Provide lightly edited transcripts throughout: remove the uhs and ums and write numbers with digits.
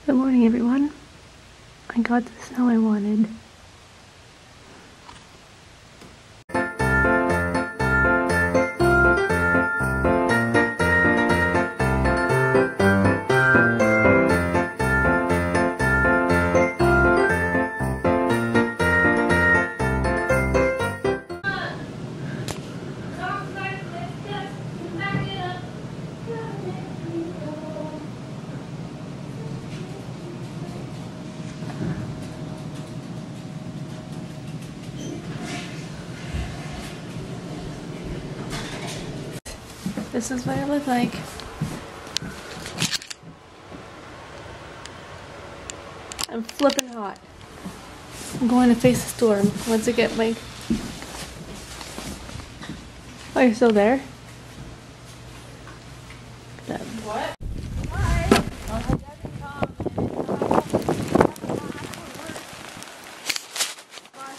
Good morning, everyone. I got the snow I wanted. This is what I look like. I'm flipping hot. I'm going to face the storm once I get my... Oh, you're still there? Good. What?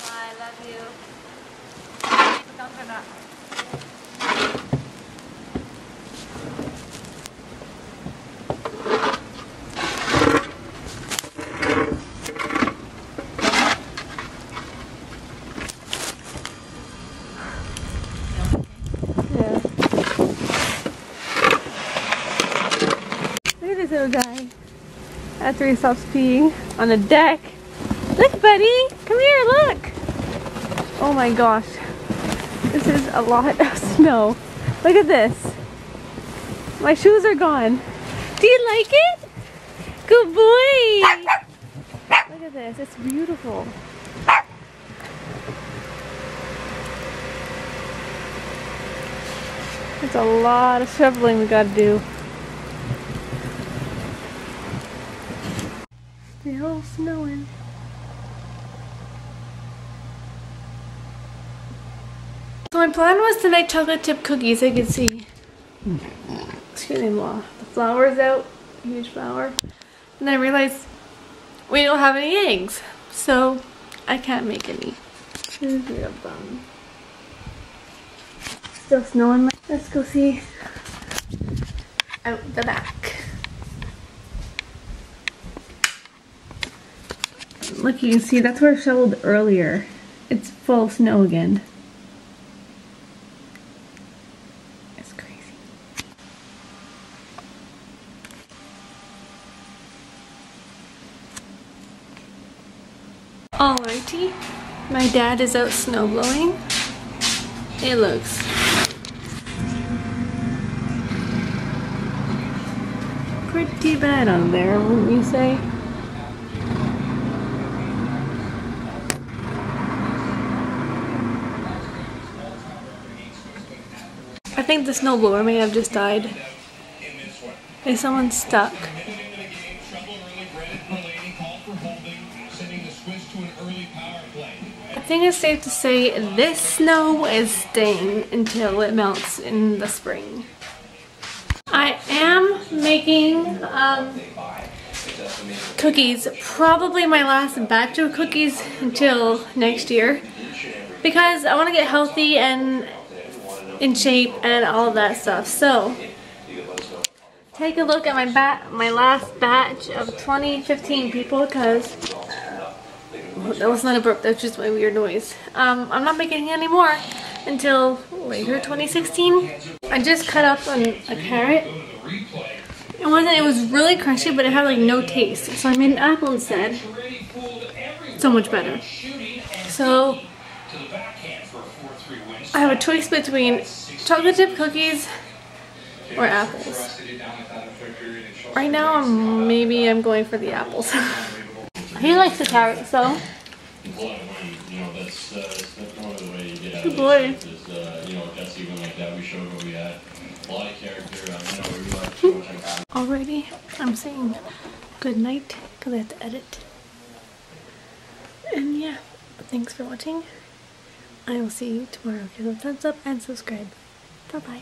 I love you. Don't turn up. This little guy, after he stops peeing on the deck. Look, buddy, come here, look. Oh my gosh, this is a lot of snow. Look at this. My shoes are gone. Do you like it? Good boy. Look at this, it's beautiful. It's a lot of shoveling we gotta do. It's all snowing. So my plan was to make chocolate chip cookies. I could see. Excuse me, the flour's out, huge flour. And then I realized we don't have any eggs, so I can't make any. This is real dumb. Still snowing. Let's go see out the back. Look, you can see that's where I shoveled earlier. It's full of snow again. It's crazy. Alrighty, my dad is out snow blowing. It looks pretty bad on there, wouldn't you say? I think the snowblower may have just died. Is someone stuck? I think it's safe to say this snow is staying until it melts in the spring. I am making cookies, probably my last batch of cookies until next year, because I want to get healthy and in shape and all of that stuff. So take a look at my last batch of 2015 people, because that was not a burp, that's just my weird noise. I'm not making any more until later 2016. I just cut up a carrot. It was really crunchy, but it had like no taste, so I made an apple instead. So much better. So I have a choice between chocolate chip cookies or apples. Right now, maybe I'm going for the apples. He likes the carrot, so. Good boy. Alrighty, I'm saying good night because I have to edit. And yeah, thanks for watching. I will see you tomorrow. Give a thumbs up and subscribe. Bye bye.